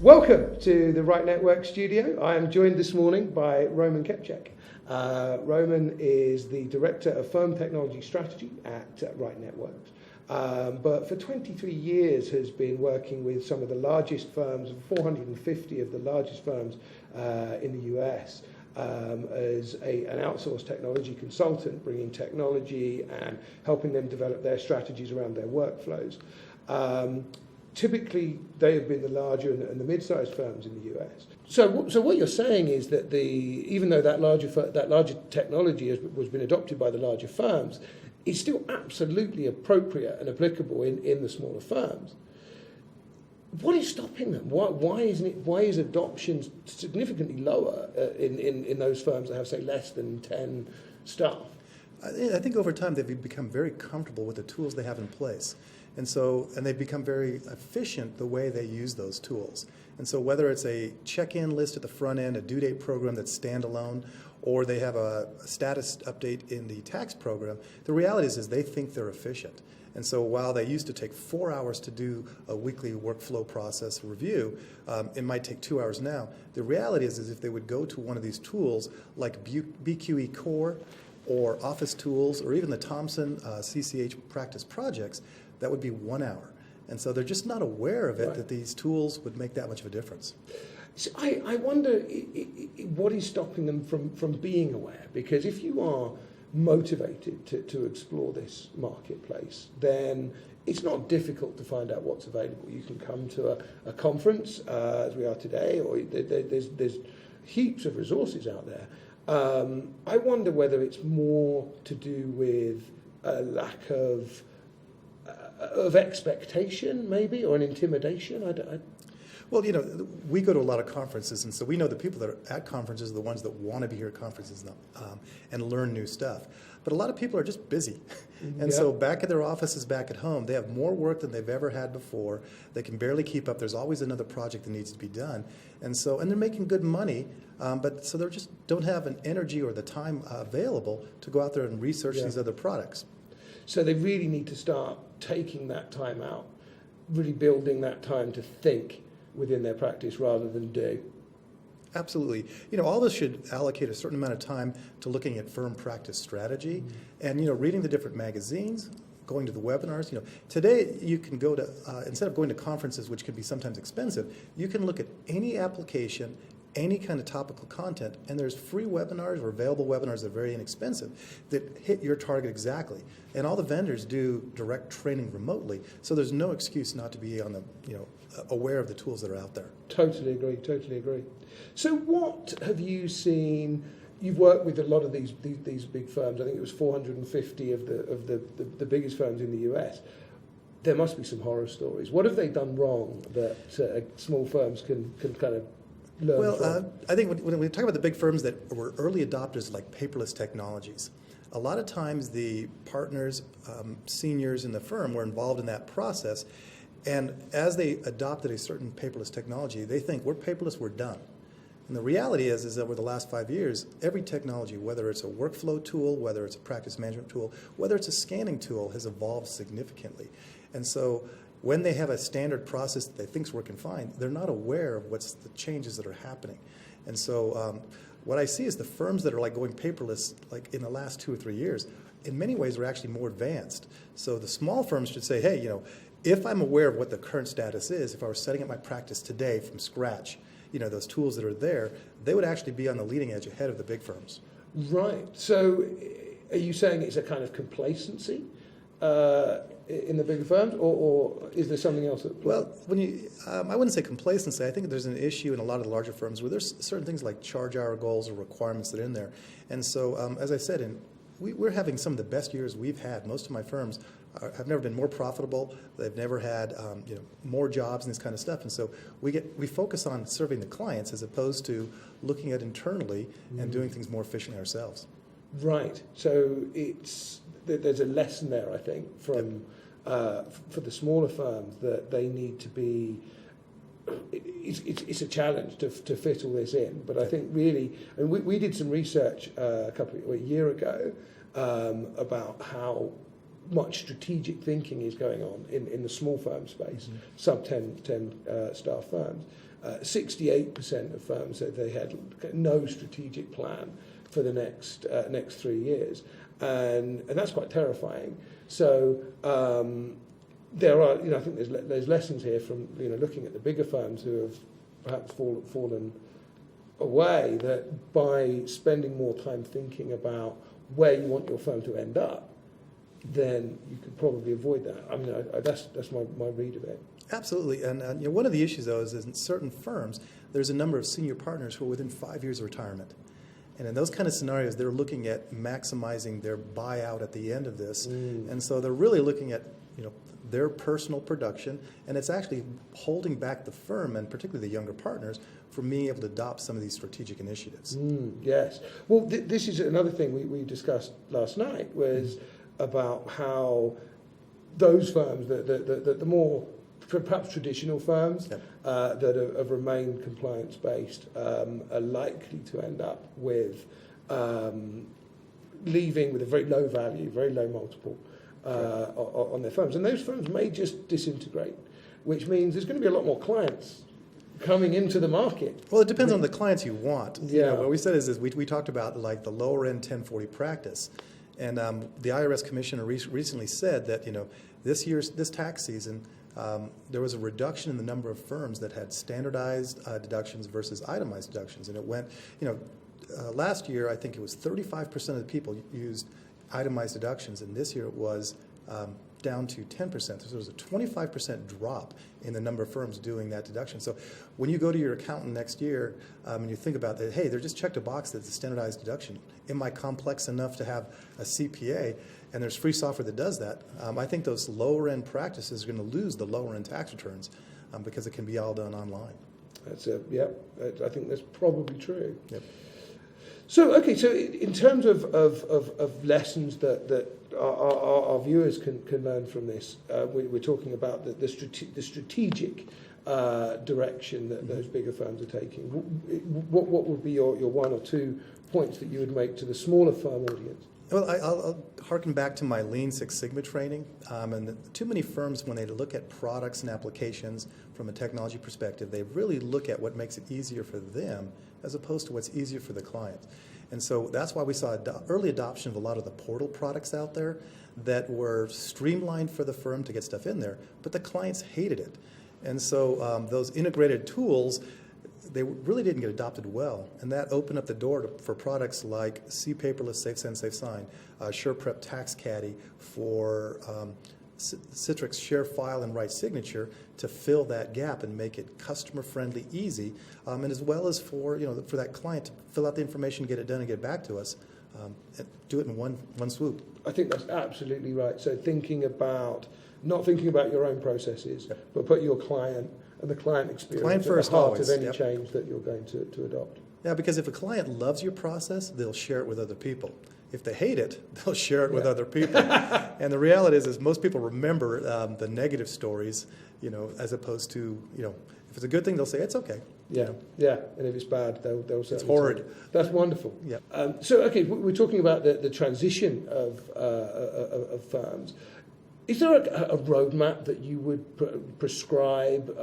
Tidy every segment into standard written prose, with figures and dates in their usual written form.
Welcome to the Right Network studio. I am joined this morning by Roman Kepczyk. Roman is the Director of Firm Technology Strategy at Right Networks. But for 23 years has been working with some of the largest firms, 450 of the largest firms in the US, as an outsourced technology consultant, bringing technology and helping them develop their strategies around their workflows. Typically, they have been the larger and the mid-sized firms in the US. So what you're saying is that even though that larger technology has been adopted by the larger firms, it's still absolutely appropriate and applicable in the smaller firms. What is stopping them? Why is adoption significantly lower in those firms that have, say, less than 10 staff? I think over time they've become very comfortable with the tools they have in place. And they've become very efficient the way they use those tools. And so whether it's a check-in list at the front end, a due date program that's standalone, or they have a status update in the tax program, the reality is they think they're efficient. And so while they used to take 4 hours to do a weekly workflow process review, it might take 2 hours now. The reality is if they would go to one of these tools like BQE Core or Office Tools or even the Thomson CCH Practice Projects, that would be 1 hour. And so they're just not aware of it, right, that these tools would make that much of a difference. So I wonder what is stopping them from being aware, because if you are motivated to explore this marketplace, then it's not difficult to find out what's available. You can come to a conference, as we are today, or there's heaps of resources out there. I wonder whether it's more to do with a lack of expectation, maybe, or an intimidation. Well, we go to a lot of conferences, and so we know the people that are at conferences are the ones that want to be here at conferences and learn new stuff. But a lot of people are just busy. And so back at their offices, back at home, they have more work than they've ever had before. They can barely keep up. There's always another project that needs to be done. And they're making good money, but so they just don't have an energy or the time available to go out there and research these other products. So they really need to start taking that time out, really building that time to think within their practice rather than do. Absolutely. All of us should allocate a certain amount of time to looking at firm practice strategy and, reading the different magazines, going to the webinars. Today you can go to, instead of going to conferences, which can be sometimes expensive, you can look at any application, any kind of topical content, and there's free webinars or available webinars that are very inexpensive that hit your target exactly. And all the vendors do direct training remotely, so there's no excuse not to be on the, aware of the tools that are out there. Totally agree. So what have you seen? You've worked with a lot of these big firms. I think it was 450 of the biggest firms in the US. There must be some horror stories. What have they done wrong that small firms can kind of learn from? I think when we talk about the big firms that were early adopters like paperless technologies, a lot of times the partners, seniors in the firm were involved in that process. And as they adopted a certain paperless technology, they think, we're paperless, we're done. And the reality is that over the last 5 years, every technology, whether it's a workflow tool, whether it's a practice management tool, whether it's a scanning tool, has evolved significantly. And so when they have a standard process that they think is working fine, they're not aware of what's the changes that are happening. And so what I see is the firms that are like going paperless, like in the last 2 or 3 years, in many ways are actually more advanced. So the small firms should say, hey, if I'm aware of what the current status is, if I were setting up my practice today from scratch, those tools that are there, they would actually be on the leading edge ahead of the big firms. Right. So are you saying it's a kind of complacency in the bigger firms, or is there something else? Well, I wouldn't say complacency. I think there's an issue in a lot of the larger firms where there's certain things like charge hour goals or requirements that are in there. And so, as I said, we're having some of the best years we've had. Most of my firms have never been more profitable. They've never had more jobs and this kind of stuff. And so we focus on serving the clients as opposed to looking at internally and doing things more efficiently ourselves. Right. So there's a lesson there, I think, from for the smaller firms that they need to be. It's a challenge to fit all this in, but I think really, and we did some research a year ago about how much strategic thinking is going on in the small firm space, sub 10 staff firms. 68% of firms said they had no strategic plan for the next 3 years, and that's quite terrifying. So there are, I think there's lessons here from looking at the bigger firms who have perhaps fallen away, that by spending more time thinking about where you want your firm to end up, then you could probably avoid that. I mean, that's my read of it. Absolutely, and one of the issues though is in certain firms there's a number of senior partners who are within 5 years of retirement, and in those kind of scenarios they're looking at maximizing their buyout at the end of this, and so they're really looking at their personal production, and it's actually holding back the firm and particularly the younger partners from being able to adopt some of these strategic initiatives. Yes. Well, this is another thing we discussed last night, was about how those firms, the more perhaps traditional firms that have remained compliance-based are likely to end up with leaving with a very low value, very low multiple on their firms. And those firms may just disintegrate, which means there's going to be a lot more clients coming into the market. Well, it depends on the clients you want. Yeah. What we said is we talked about like the lower end 1040 practice, and the IRS commissioner recently said that this tax season there was a reduction in the number of firms that had standardized deductions versus itemized deductions, and it went last year I think it was 35% of the people used itemized deductions, and this year it was down to 10%. So there was a 25% drop in the number of firms doing that deduction. So when you go to your accountant next year and you think about that, hey, they're just checked a box that's a standardized deduction. Am I complex enough to have a CPA? And there's free software that does that. I think those lower end practices are going to lose the lower end tax returns because it can be all done online. I think that's probably true. Yep. So in terms of lessons that our viewers can learn from this, we're talking about the strategic direction that those bigger firms are taking. What would be your one or two points that you would make to the smaller firm audience? Well, I'll harken back to my Lean Six Sigma training, and too many firms, when they look at products and applications from a technology perspective, they really look at what makes it easier for them as opposed to what's easier for the client. And so that's why we saw early adoption of a lot of the portal products out there that were streamlined for the firm to get stuff in there, but the clients hated it. And so those integrated tools, they really didn't get adopted well, and that opened up the door for products like C Paperless, Safe Send, Safe Sign, SurePrep Tax Caddy for Citrix Share File and Write Signature to fill that gap and make it customer-friendly, easy, and as well as for that client to fill out the information, get it done, and get back to us, and do it in one swoop. I think that's absolutely right. So not thinking about your own processes, but put your client and the client experience at the heart of any change that you're going to adopt. Yeah, because if a client loves your process, they'll share it with other people. If they hate it, they'll share it with other people. And the reality is most people remember the negative stories, as opposed to, if it's a good thing, they'll say, it's okay. Yeah, and if it's bad, they'll say it's horrid. That's wonderful. Yeah. So, we're talking about the transition of firms. Is there a roadmap that you would prescribe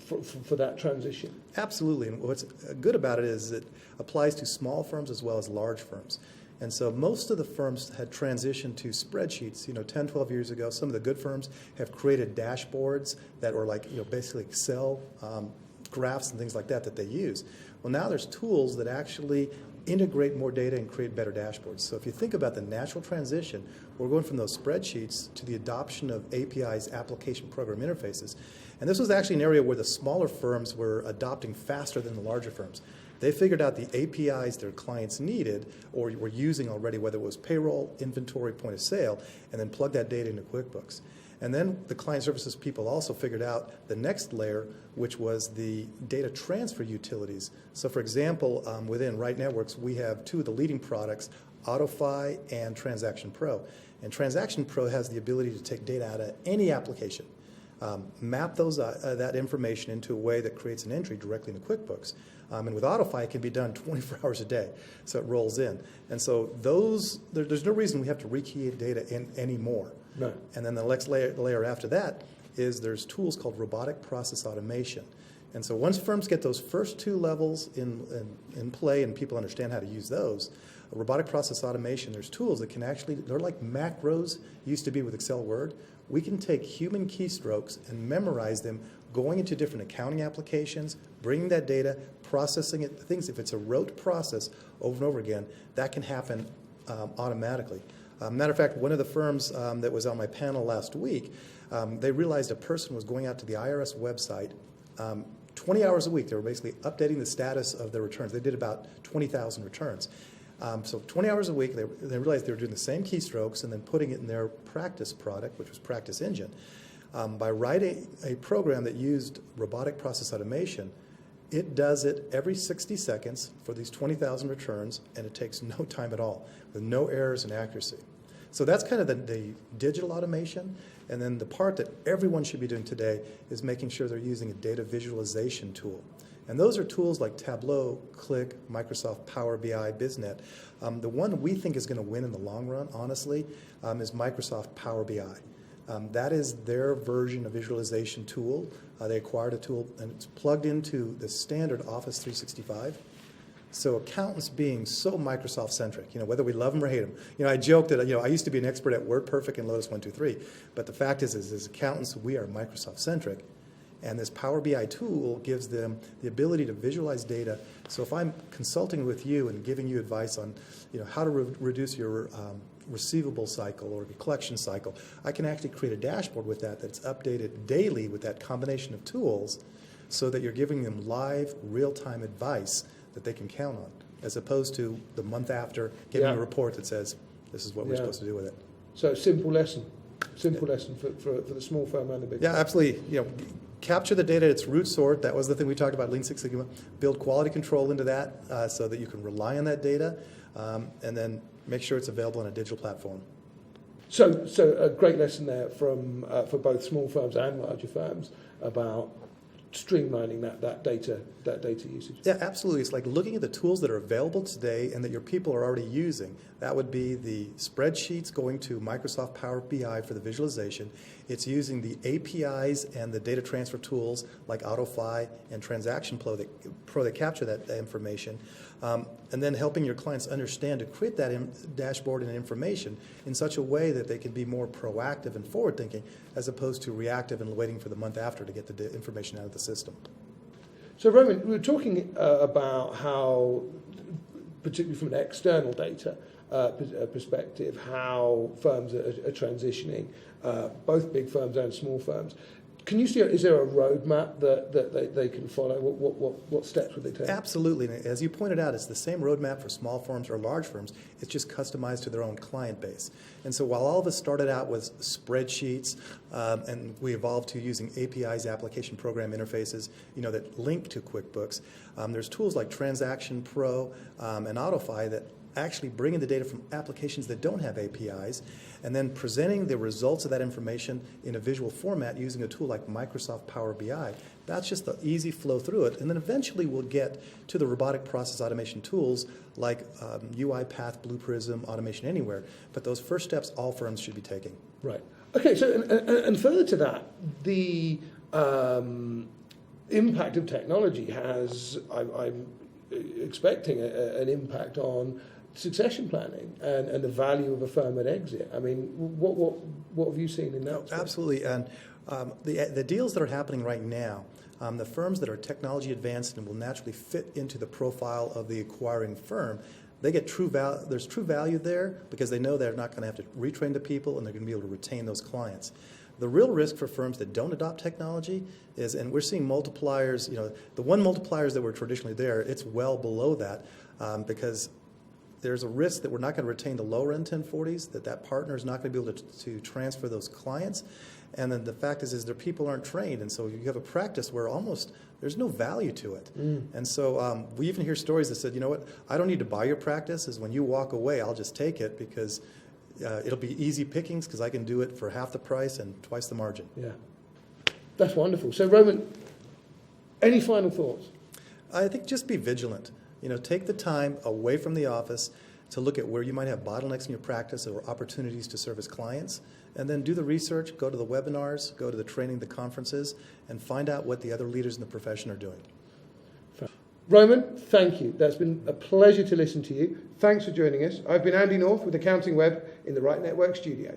for that transition? Absolutely. And what's good about it is it applies to small firms as well as large firms. And so most of the firms had transitioned to spreadsheets, 10, 12 years ago. Some of the good firms have created dashboards that were like, basically Excel graphs and things like that they use. Well, now there's tools that actually integrate more data and create better dashboards. So if you think about the natural transition, we're going from those spreadsheets to the adoption of APIs, application program interfaces. And this was actually an area where the smaller firms were adopting faster than the larger firms. They figured out the APIs their clients needed or were using already, whether it was payroll, inventory, point of sale, and then plug that data into QuickBooks. And then the client services people also figured out the next layer, which was the data transfer utilities. So for example, within Right Networks, we have two of the leading products, AutoFi and Transaction Pro. And Transaction Pro has the ability to take data out of any application, map that information into a way that creates an entry directly into QuickBooks. And with AutoFi, it can be done 24 hours a day, so it rolls in. And so there's no reason we have to recreate data anymore. No. And then the next layer after that is there's tools called robotic process automation. And so once firms get those first two levels in play and people understand how to use those, robotic process automation, there's tools that can actually, they're like macros used to be with Excel Word. We can take human keystrokes and memorize them, going into different accounting applications, bringing that data, processing it, things, if it's a rote process over and over again, that can happen automatically. Matter of fact, one of the firms that was on my panel last week, they realized a person was going out to the IRS website 20 hours a week. They were basically updating the status of their returns. They did about 20,000 returns. So 20 hours a week, they realized they were doing the same keystrokes and then putting it in their practice product, which was Practice Engine. By writing a program that used robotic process automation, it does it every 60 seconds for these 20,000 returns, and it takes no time at all, with no errors and accuracy. So that's kind of the digital automation. And then the part that everyone should be doing today is making sure they're using a data visualization tool. And those are tools like Tableau, Qlik, Microsoft Power BI, BizNet. The one we think is going to win in the long run, honestly, is Microsoft Power BI. That is their version of visualization tool. They acquired a tool, and it's plugged into the standard Office 365. So accountants being so Microsoft-centric, whether we love them or hate them. I joke that, I used to be an expert at WordPerfect and Lotus 123, but the fact is as accountants, we are Microsoft-centric. And this Power BI tool gives them the ability to visualize data. So if I'm consulting with you and giving you advice on how to reduce your receivable cycle or collection cycle, I can actually create a dashboard with that's updated daily with that combination of tools so that you're giving them live, real-time advice that they can count on, as opposed to the month after getting a report that says, this is what we're supposed to do with it. So simple lesson for the small firm and the big firm. Yeah, absolutely. Capture the data at its root sort. That was the thing we talked about, Lean Six Sigma. Build quality control into that so that you can rely on that data, and then make sure it's available on a digital platform. So a great lesson there from for both small firms and larger firms about streamlining that data usage. Yeah, absolutely. It's like looking at the tools that are available today and that your people are already using. That would be the spreadsheets going to Microsoft Power BI for the visualization. It's using the APIs and the data transfer tools like AutoFi and Transaction Pro that capture that information. And then helping your clients understand to create that dashboard and information in such a way that they can be more proactive and forward-thinking as opposed to reactive and waiting for the month after to get the information out of the system. So Roman, we were talking about how, particularly from an external data perspective, how firms are transitioning, both big firms and small firms. Can you see, is there a roadmap that they can follow? What steps would they take? Absolutely. And as you pointed out, it's the same roadmap for small firms or large firms. It's just customized to their own client base. And so while all of us started out with spreadsheets and we evolved to using APIs, application program interfaces, that link to QuickBooks, there's tools like Transaction Pro and AutoFi that actually bring in the data from applications that don't have APIs and then presenting the results of that information in a visual format using a tool like Microsoft Power BI. That's just the easy flow through it. And then eventually we'll get to the robotic process automation tools like UiPath, Blue Prism, Automation Anywhere. But those first steps all firms should be taking. Right. Okay, so and further to that, the impact of technology has, I'm expecting an impact on succession planning and the value of a firm at exit. I mean, what have you seen in that? Absolutely, and the deals that are happening right now, the firms that are technology advanced and will naturally fit into the profile of the acquiring firm, they get true value. There's true value there because they know they're not going to have to retrain the people and they're going to be able to retain those clients. The real risk for firms that don't adopt technology is, and we're seeing multipliers, the one multipliers that were traditionally there, it's well below that because there's a risk that we're not going to retain the lower-end 1040s, that partner is not going to be able to transfer those clients. And then the fact is their people aren't trained, and so you have a practice where almost there's no value to it. And so we even hear stories that said, I don't need to buy your practice, is when you walk away, I'll just take it because it'll be easy pickings because I can do it for half the price and twice the margin. Yeah, that's wonderful. So Roman, any final thoughts? I think just be vigilant. Take the time away from the office to look at where you might have bottlenecks in your practice or opportunities to service clients, and then do the research, go to the webinars, go to the training, the conferences, and find out what the other leaders in the profession are doing. Roman, thank you. That's been a pleasure to listen to you. Thanks for joining us. I've been Andy North with AccountingWEB in the Right Network studio.